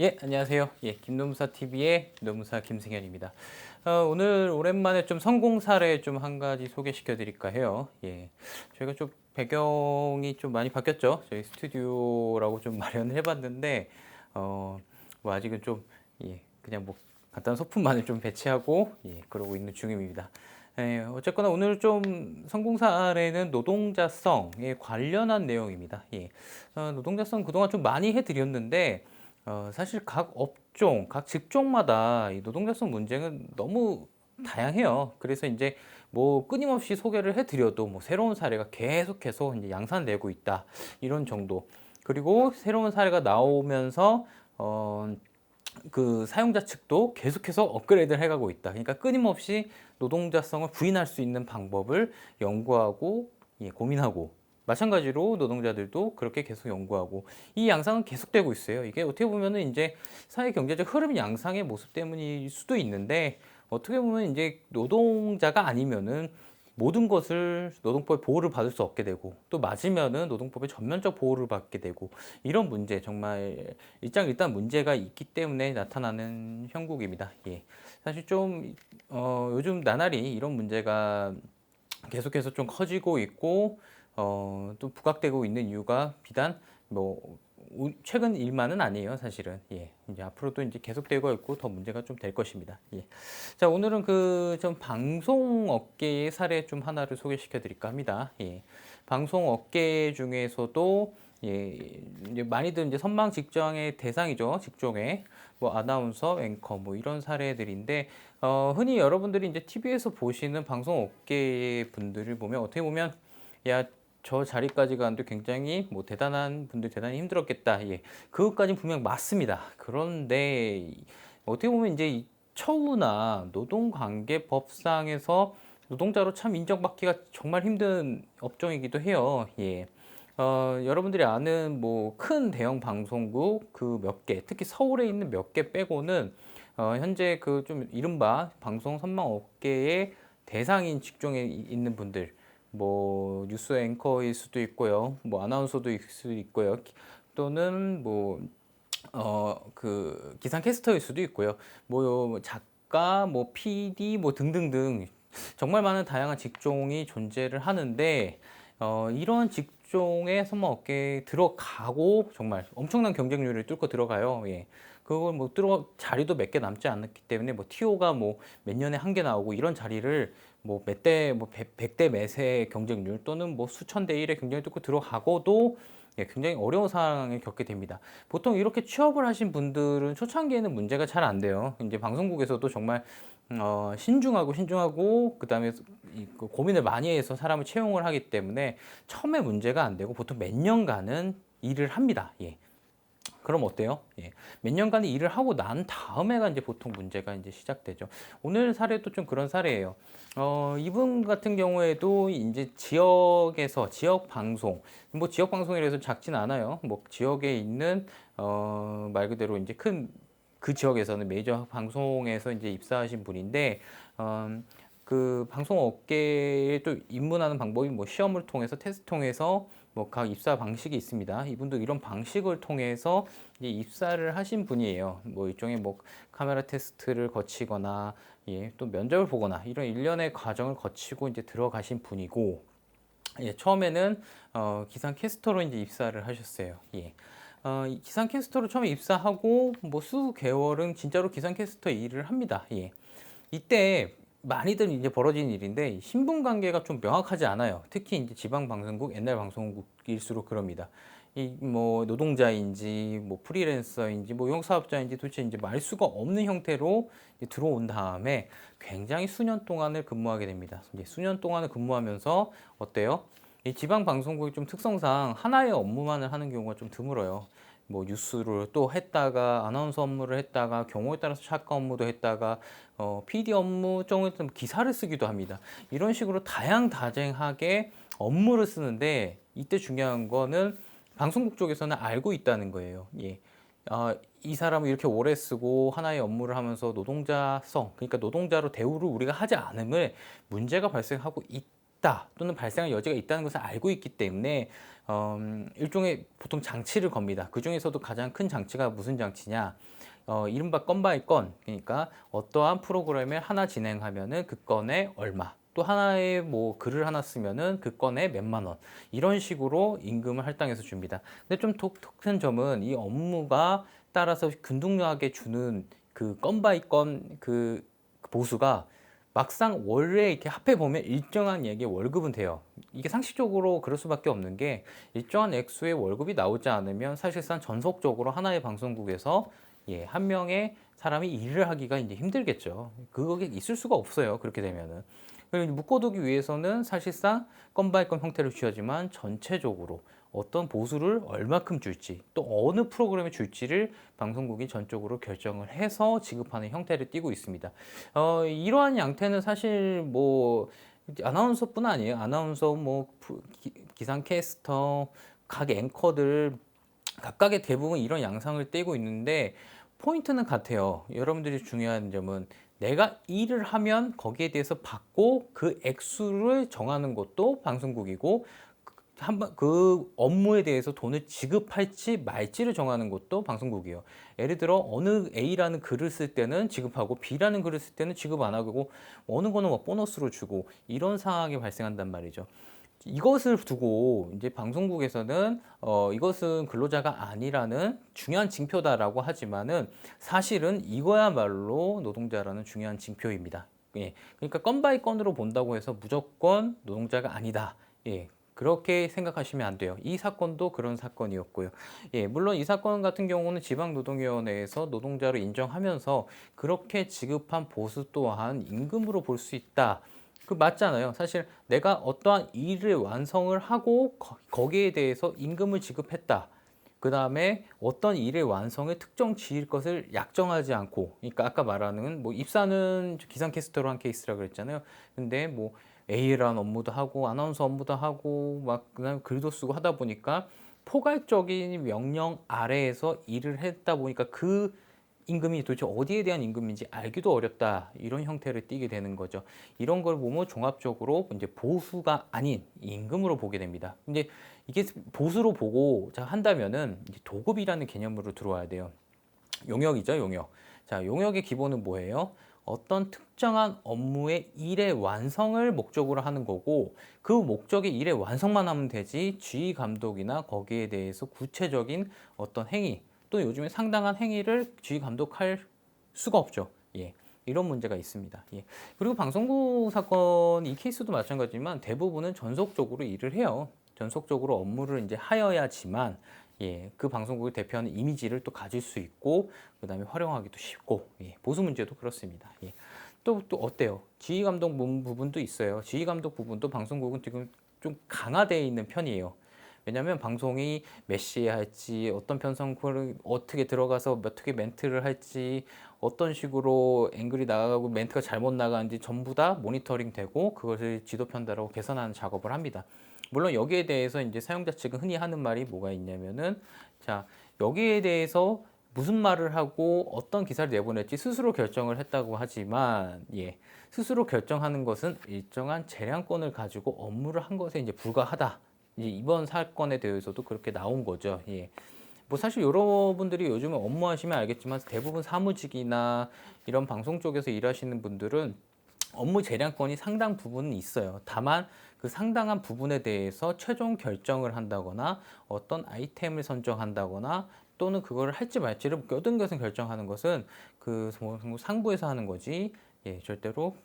예, 안녕하세요. 예, 김노무사 TV의 노무사 김승현입니다. 오늘 오랜만에 좀 성공 사례 좀 한 가지 소개시켜 드릴까 해요. 예, 저희가 좀 배경이 좀 많이 바뀌었죠. 저희 스튜디오라고 좀 마련을 해봤는데, 뭐 아직은 좀, 예, 그냥 뭐 간단한 소품만을 좀 배치하고, 예, 그러고 있는 중입니다. 예, 어쨌거나 오늘 좀 성공 사례는 노동자성에 관련한 내용입니다. 예, 노동자성 그동안 좀 많이 해드렸는데, 사실 각 업종, 각 직종마다 이 노동자성 문제는 너무 다양해요. 그래서 이제 뭐 끊임없이 소개를 해드려도 뭐 새로운 사례가 계속해서 이제 양산되고 있다. 이런 정도. 그리고 새로운 사례가 나오면서, 그 사용자 측도 계속해서 업그레이드를 해가고 있다. 그러니까 끊임없이 노동자성을 부인할 수 있는 방법을 연구하고, 예, 고민하고, 마찬가지로 노동자들도 그렇게 계속 연구하고, 이 양상은 계속되고 있어요. 이게 어떻게 보면은 이제 사회 경제적 흐름 양상의 모습 때문일 수도 있는데, 어떻게 보면 이제 노동자가 아니면은 모든 것을 노동법의 보호를 받을 수 없게 되고, 또 맞으면은 노동법의 전면적 보호를 받게 되고, 이런 문제, 정말 일단 문제가 있기 때문에 나타나는 형국입니다. 예. 사실 좀 요즘 나날이 이런 문제가 계속해서 좀 커지고 있고, 또 부각되고 있는 이유가 비단 뭐 최근 일만은 아니에요, 사실은. 예, 이제 앞으로도 이제 계속되고 있고 더 문제가 좀 될 것입니다. 예. 자, 오늘은 그 좀 방송 업계의 사례 좀 하나를 소개시켜 드릴까 합니다. 예. 방송 업계 중에서도, 예, 이제 많이들 이제 선망 직장의 대상이죠. 직종에 뭐 아나운서, 앵커 뭐 이런 사례들인데, 흔히 여러분들이 이제 TV에서 보시는 방송 업계의 분들을 보면 어떻게 보면, 야, 저 자리까지 가는데 굉장히 뭐 대단한 분들 대단히 힘들었겠다. 예. 그것까지는 분명 맞습니다. 그런데 어떻게 보면 이제 이 처우나 노동관계법상에서 노동자로 참 인정받기가 정말 힘든 업종이기도 해요. 예. 여러분들이 아는 뭐 큰 대형 방송국 그 몇 개, 특히 서울에 있는 몇 개 빼고는 현재 그 좀 이른바 방송 선망 업계의 대상인 직종에 있는 분들, 뭐 뉴스 앵커일 수도 있고요, 뭐 아나운서도 있을 수도 있고요, 또는 뭐 그 기상 캐스터일 수도 있고요, 뭐 작가, 뭐 PD, 뭐 등등등 정말 많은 다양한 직종이 존재를 하는데, 이런 직종의 선망 업계에 들어가고 정말 엄청난 경쟁률을 뚫고 들어가요. 예. 그걸 뭐 자리도 몇 개 남지 않았기 때문에 뭐 TO가 뭐 몇 년에 한 개 나오고 이런 자리를 뭐 몇 대, 뭐 100대 몇의 경쟁률 또는 뭐 수천 대 1의 경쟁을 뚫고 들어가고도, 예, 굉장히 어려운 상황을 겪게 됩니다. 보통 이렇게 취업을 하신 분들은 초창기에는 문제가 잘 안 돼요. 이제 방송국에서도 정말 신중하고 그다음에 고민을 많이 해서 사람을 채용을 하기 때문에 처음에 문제가 안 되고 보통 몇 년간은 일을 합니다. 예. 그럼 어때요? 예. 몇 년간 일을 하고 난 다음에가 이제 보통 문제가 이제 시작되죠. 오늘 사례도 좀 그런 사례예요. 이분 같은 경우에도 이제 지역에서 지역 방송, 뭐 지역 방송이라서 작진 않아요. 뭐 지역에 있는 말 그대로 이제 큰 그 지역에서는 메이저 방송에서 이제 입사하신 분인데, 그 방송 업계에 또 입문하는 방법이 뭐 시험을 통해서 테스트 통해서 뭐 각 입사 방식이 있습니다. 이분도 이런 방식을 통해서 이제 입사를 하신 분이에요. 뭐 일종의 뭐 카메라 테스트를 거치거나, 예, 또 면접을 보거나 이런 일련의 과정을 거치고 이제 들어가신 분이고, 예, 처음에는 기상 캐스터로 이제 입사를 하셨어요. 예. 기상 캐스터로 처음에 입사하고 뭐 수 개월은 진짜로 기상 캐스터 일을 합니다. 예. 이때 많이들 이제 벌어진 일인데 신분 관계가 좀 명확하지 않아요. 특히 이제 지방 방송국, 옛날 방송국일수록 그럽니다. 이 뭐 노동자인지 뭐 프리랜서인지 뭐 용사업자인지 도대체 이제 말 수가 없는 형태로 이제 들어온 다음에 굉장히 수년 동안을 근무하게 됩니다. 이제 수년 동안을 근무하면서 어때요? 이 지방 방송국의 좀 특성상 하나의 업무만을 하는 경우가 좀 드물어요. 뭐 뉴스를 또 했다가 아나운서 업무를 했다가 경우에 따라서 작가 업무도 했다가 PD 업무 쪽에 좀 기사를 쓰기도 합니다. 이런 식으로 다양다쟁하게 업무를 쓰는데, 이때 중요한 거는 방송국 쪽에서는 알고 있다는 거예요. 예. 이 사람은 이렇게 오래 쓰고 하나의 업무를 하면서 노동자성, 그러니까 노동자로 대우를 우리가 하지 않음을 문제가 발생하고 있다 또는 발생할 여지가 있다는 것을 알고 있기 때문에 일종의 보통 장치를 겁니다. 그 중에서도 가장 큰 장치가 무슨 장치냐? 이른바 건 바이 건, 그러니까 어떠한 프로그램을 하나 진행하면은 그 건에 얼마, 또 하나의 뭐 글을 하나 쓰면은 그 건에 몇만 원, 이런 식으로 임금을 할당해서 줍니다. 근데 좀 독특한 점은 이 업무가 따라서 균등하게 주는 그 건 바이 건 그 보수가 막상 월에 이렇게 합해 보면 일정한 얘기의 월급은 돼요. 이게 상식적으로 그럴 수밖에 없는 게, 일정한 액수의 월급이 나오지 않으면 사실상 전속적으로 하나의 방송국에서 한 명의 사람이 일을 하기가 이제 힘들겠죠. 그게 있을 수가 없어요. 그렇게 되면은. 그리고 묶어두기 위해서는 사실상 건 바이 건 형태를 취하지만 전체적으로 어떤 보수를 얼마큼 줄지, 또 어느 프로그램에 줄지를 방송국이 전적으로 결정을 해서 지급하는 형태를 띠고 있습니다. 이러한 양태는 사실 뭐 아나운서뿐 아니에요. 아나운서, 뭐 기상 캐스터, 각 앵커들 각각의 대부분 이런 양상을 띠고 있는데, 포인트는 같아요. 여러분들이 중요한 점은 내가 일을 하면 거기에 대해서 받고 그 액수를 정하는 것도 방송국이고, 그 업무에 대해서 돈을 지급할지 말지를 정하는 것도 방송국이에요. 예를 들어 어느 A라는 글을 쓸 때는 지급하고 B라는 글을 쓸 때는 지급 안 하고, 어느 거는 뭐 보너스로 주고, 이런 상황이 발생한단 말이죠. 이것을 두고 이제 방송국에서는 이것은 근로자가 아니라는 중요한 징표다라고 하지만은, 사실은 이거야말로 노동자라는 중요한 징표입니다. 예. 그러니까 건 바이 건으로 본다고 해서 무조건 노동자가 아니다. 예. 그렇게 생각하시면 안 돼요. 이 사건도 그런 사건이었고요. 예, 물론 이 사건 같은 경우는 지방노동위원회에서 노동자로 인정하면서 그렇게 지급한 보수 또한 임금으로 볼 수 있다. 그 맞잖아요. 사실 내가 어떠한 일을 완성을 하고 거기에 대해서 임금을 지급했다. 그 다음에 어떤 일의 완성의 특정 지일 것을 약정하지 않고, 그러니까 아까 말하는 뭐 입사는 기상캐스터로 한 케이스라 그랬잖아요. 근데 뭐 A라는 업무도 하고 아나운서 업무도 하고 막 그다음에 글도 쓰고 하다 보니까 포괄적인 명령 아래에서 일을 했다 보니까 그 임금이 도대체 어디에 대한 임금인지 알기도 어렵다, 이런 형태를 띠게 되는 거죠. 이런 걸 보면 종합적으로 이제 보수가 아닌 임금으로 보게 됩니다. 근데 이게 보수로 보고 자 한다면은 이제 도급이라는 개념으로 들어와야 돼요. 용역이죠, 용역. 자, 용역의 기본은 뭐예요? 어떤 특정한 업무의 일의 완성을 목적으로 하는 거고, 그 목적의 일의 완성만 하면 되지 지휘 감독이나 거기에 대해서 구체적인 어떤 행위, 또 요즘에 상당한 행위를 지휘 감독할 수가 없죠. 예. 이런 문제가 있습니다. 예. 그리고 방송국 사건 이 케이스도 마찬가지지만 대부분은 전속적으로 일을 해요. 전속적으로 업무를 이제 하여야지만 그 방송국을 대표하는 이미지를 또 가질 수 있고, 그 다음에 활용하기도 쉽고, 보수 문제도 그렇습니다. 또 어때요? 지휘 감독 부분도 있어요. 지휘 감독 부분도 방송국은 지금 좀 강화되어 있는 편이에요. 왜냐하면 방송이 몇 시에 할지, 어떤 편성을 어떻게 들어가서 어떻게 멘트를 할지, 어떤 식으로 앵글이 나가고 멘트가 잘못 나가는지 전부 다 모니터링 되고, 그것을 지도 편달하고 개선하는 작업을 합니다. 물론 여기에 대해서 이제 사용자 측은 흔히 하는 말이 뭐가 있냐면은, 자, 여기에 대해서 무슨 말을 하고 어떤 기사를 내보낼지 스스로 결정을 했다고 하지만, 스스로 결정하는 것은 일정한 재량권을 가지고 업무를 한 것에 이제 불과하다. 이제 이번 사건에 대해서도 그렇게 나온 거죠. 뭐 사실 여러분들이 요즘에 업무하시면 알겠지만 대부분 사무직이나 이런 방송 쪽에서 일하시는 분들은 업무 재량권이 상당 부분은 있어요. 다만 그 상당한 부분에 대해서 최종 결정을 한다거나 어떤 아이템을 선정한다거나 또는 그걸 할지 말지를 모든 것을 결정하는 것은 그 상부에서 하는 거지, 절대로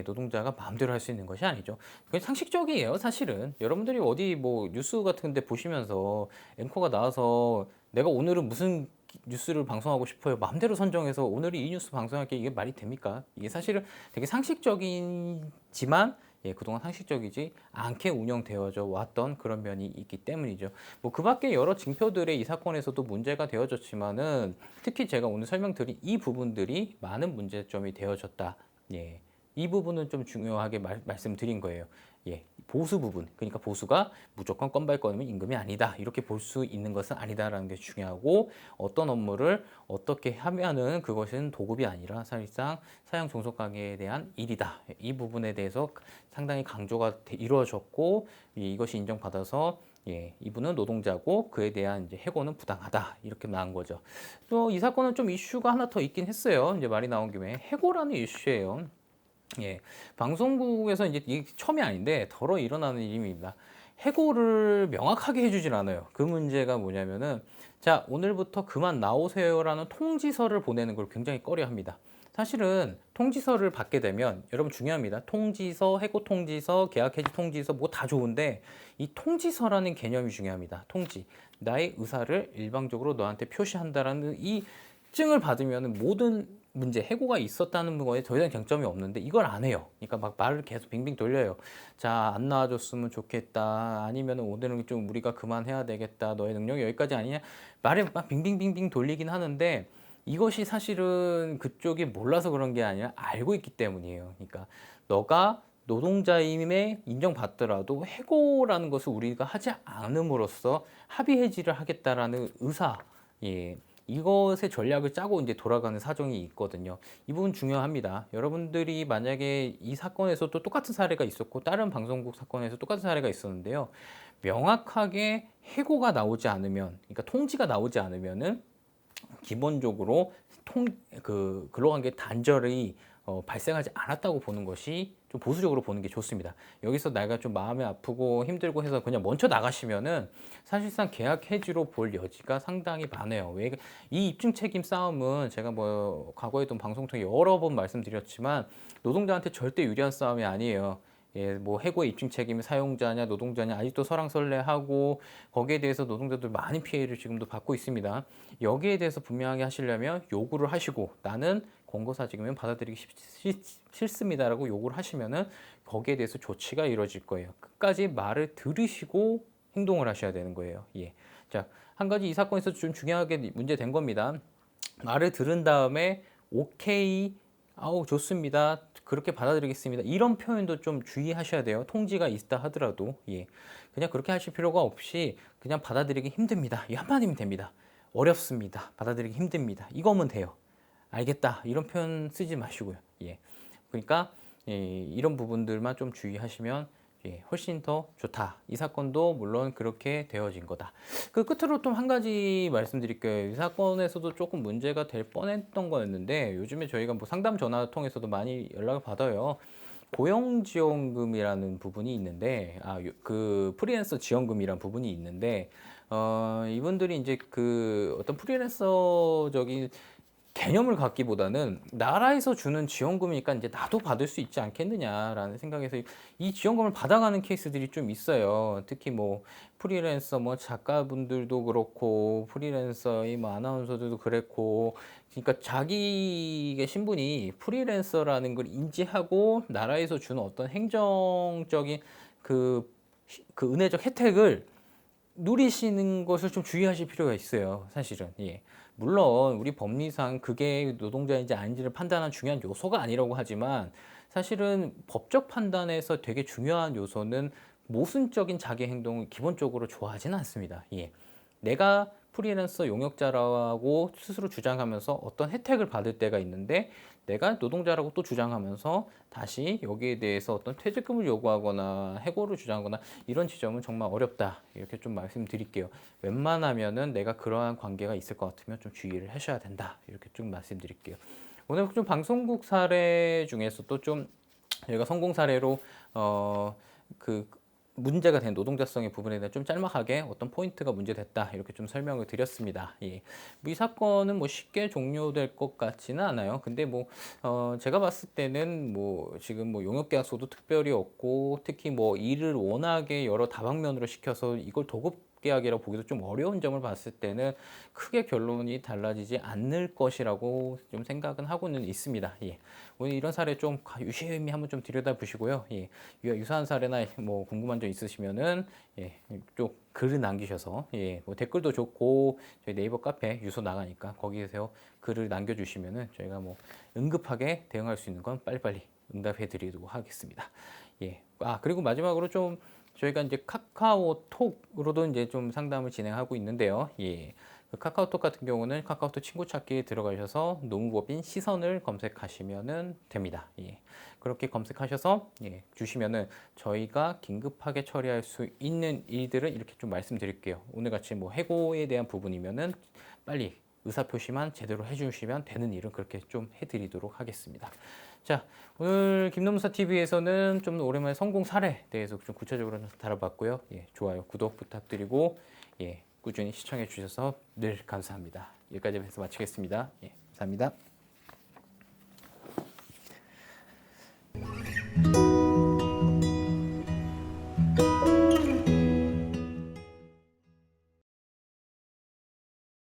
노동자가 마음대로 할 수 있는 것이 아니죠. 그게 상식적이에요, 사실은. 여러분들이 어디 뭐 뉴스 같은 데 보시면서 앵커가 나와서 내가 오늘은 무슨 뉴스를 방송하고 싶어요, 마음대로 선정해서 오늘이 이 뉴스 방송할게, 이게 말이 됩니까? 이게 사실은 되게 상식적이지만 그동안 상식적이지 않게 운영되어져 왔던 그런 면이 있기 때문이죠. 뭐 그 밖에 여러 징표들의 이 사건에서도 문제가 되어졌지만은, 특히 제가 오늘 설명드린 이 부분들이 많은 문제점이 되어졌다. 이 부분은 좀 중요하게 말씀드린 거예요. 예, 보수 부분, 그러니까 보수가 무조건 건발 건이면 임금이 아니다. 이렇게 볼 수 있는 것은 아니다라는 게 중요하고 어떤 업무를 어떻게 하면은 그것은 도급이 아니라 사실상 사형 종속관계에 대한 일이다. 이 부분에 대해서 상당히 강조가 이루어졌고 이것이 인정받아서 예, 이분은 노동자고 그에 대한 이제 해고는 부당하다 이렇게 나온 거죠. 또 이 사건은 좀 이슈가 하나 더 있긴 했어요. 이제 말이 나온 김에 해고라는 이슈예요. 예, 방송국에서 이제 이게 처음이 아닌데 덜어 일어나는 일입니다. 해고를 명확하게 해주질 않아요. 그 문제가 뭐냐면은 자 오늘부터 그만 나오세요라는 통지서를 보내는 걸 굉장히 꺼려합니다. 사실은 통지서를 받게 되면 여러분 중요합니다. 통지서, 해고 통지서, 계약 해지 통지서 뭐 다 좋은데 이 통지서라는 개념이 중요합니다. 통지. 나의 의사를 일방적으로 너한테 표시한다라는 이 증을 받으면 모든 문제, 해고가 있었다는 거에 더 이상 쟁점이 없는데 이걸 안 해요. 그러니까 막 말을 계속 빙빙 돌려요. 자, 안 나와줬으면 좋겠다. 아니면 오늘은 좀 우리가 그만해야 되겠다. 너의 능력이 여기까지 아니냐. 말을 막 빙빙빙빙 돌리긴 하는데 이것이 사실은 그쪽이 몰라서 그런 게 아니라 알고 있기 때문이에요. 그러니까 너가 노동자임에 인정받더라도 해고라는 것을 우리가 하지 않음으로써 합의 해지를 하겠다라는 의사, 예, 이것의 전략을 짜고 이제 돌아가는 사정이 있거든요. 이 부분 중요합니다. 여러분들이 만약에 이 사건에서도 똑같은 사례가 있었고 다른 방송국 사건에서 똑같은 사례가 있었는데요. 명확하게 해고가 나오지 않으면, 그러니까 통지가 나오지 않으면은 기본적으로 근로관계 단절이 발생하지 않았다고 보는 것이 좀 보수적으로 보는 게 좋습니다. 여기서 내가 좀 마음이 아프고 힘들고 해서 그냥 먼저 나가시면은 사실상 계약 해지로 볼 여지가 상당히 많아요. 왜 이 입증 책임 싸움은 제가 뭐 과거에도 방송 통해 여러 번 말씀드렸지만 노동자한테 절대 유리한 싸움이 아니에요. 예, 뭐 해고의 입증 책임이 사용자냐 노동자냐 아직도 설왕설래하고 거기에 대해서 노동자들 많은 피해를 지금도 받고 있습니다. 여기에 대해서 분명하게 하시려면 요구를 하시고 나는 권고사직이면 받아들이기 싫습니다라고 요구를 하시면은 거기에 대해서 조치가 이루어질 거예요. 끝까지 말을 들으시고 행동을 하셔야 되는 거예요. 예. 자, 한 가지 이 사건에서 좀 중요하게 문제된 겁니다. 말을 들은 다음에 오케이, 아우 좋습니다. 그렇게 받아들이겠습니다. 이런 표현도 좀 주의하셔야 돼요. 통지가 있다 하더라도 예. 그냥 그렇게 하실 필요가 없이 그냥 받아들이기 힘듭니다. 이 한마디면 됩니다. 어렵습니다. 받아들이기 힘듭니다. 이거면 돼요. 알겠다. 이런 표현 쓰지 마시고요. 예. 그러니까 예, 이런 부분들만 좀 주의하시면 예, 훨씬 더 좋다. 이 사건도 물론 그렇게 되어진 거다. 그 끝으로 또 한 가지 말씀드릴게요. 이 사건에서도 조금 문제가 될 뻔했던 거였는데 요즘에 저희가 뭐 상담 전화 통해서도 많이 연락을 받아요. 고용지원금이라는 부분이 있는데, 그 프리랜서 지원금이라는 부분이 있는데, 이분들이 이제 그 어떤 프리랜서적인 개념을 갖기보다는 나라에서 주는 지원금이니까 이제 나도 받을 수 있지 않겠느냐라는 생각에서 이 지원금을 받아가는 케이스들이 좀 있어요. 특히 뭐 프리랜서 뭐 작가분들도 그렇고 프리랜서의 뭐 아나운서들도 그랬고 그러니까 자기의 신분이 프리랜서라는 걸 인지하고 나라에서 주는 어떤 행정적인 그, 그 은혜적 혜택을 누리시는 것을 좀 주의하실 필요가 있어요. 사실은. 예. 물론 우리 법리상 그게 노동자인지 아닌지를 판단하는 중요한 요소가 아니라고 하지만 사실은 법적 판단에서 되게 중요한 요소는 모순적인 자기 행동을 기본적으로 좋아하지는 않습니다. 예. 내가 프리랜서 용역자라고 스스로 주장하면서 어떤 혜택을 받을 때가 있는데 내가 노동자라고 또 주장하면서 다시 여기에 대해서 어떤 퇴직금을 요구하거나 해고를 주장하거나 이런 지점은 정말 어렵다. 이렇게 좀 말씀드릴게요. 웬만하면은 내가 그러한 관계가 있을 것 같으면 좀 주의를 하셔야 된다. 이렇게 좀 말씀드릴게요. 오늘 좀 방송국 사례 중에서도 좀 저희가 성공 사례로 그 문제가 된 노동자성의 부분에 대해 좀 짤막하게 어떤 포인트가 문제됐다 이렇게 좀 설명을 드렸습니다. 예. 이 사건은 뭐 쉽게 종료될 것 같지는 않아요. 근데 뭐 제가 봤을 때는 뭐 지금 뭐 용역계약서도 특별히 없고 특히 뭐 일을 워낙에 여러 다방면으로 시켜서 이걸 도급 계약이라고 보기도 좀 어려운 점을 봤을 때는 크게 결론이 달라지지 않을 것이라고 좀 생각은 하고는 있습니다. 예. 오늘 이런 사례 좀 유심히 한번 좀 들여다보시고요. 예. 유사한 사례나 뭐 궁금한 점 있으시면은 예, 좀 글을 남기셔서 예, 뭐 댓글도 좋고 저희 네이버 카페 유소 나가니까 거기에서 글을 남겨주시면은 저희가 뭐 응급하게 대응할 수 있는 건 빨리빨리 응답해 드리도록 하겠습니다. 예. 아, 그리고 마지막으로 좀 저희가 이제 카카오톡으로도 이제 좀 상담을 진행하고 있는데요. 예. 그 카카오톡 같은 경우는 카카오톡 친구 찾기에 들어가셔서 노무법인 시선을 검색하시면은 됩니다. 예. 그렇게 검색하셔서 예, 주시면은 저희가 긴급하게 처리할 수 있는 일들을 이렇게 좀 말씀드릴게요. 오늘 같이 뭐 해고에 대한 부분이면은 빨리 의사표시만 제대로 해주시면 되는 일은 그렇게 좀 해드리도록 하겠습니다. 자, 오늘 김노무사 TV에서는 좀 오랜만에 성공 사례에 대해서 좀 구체적으로 다뤄봤고요. 예, 좋아요, 구독 부탁드리고 예, 꾸준히 시청해 주셔서 늘 감사합니다. 여기까지 해서 마치겠습니다. 예, 감사합니다.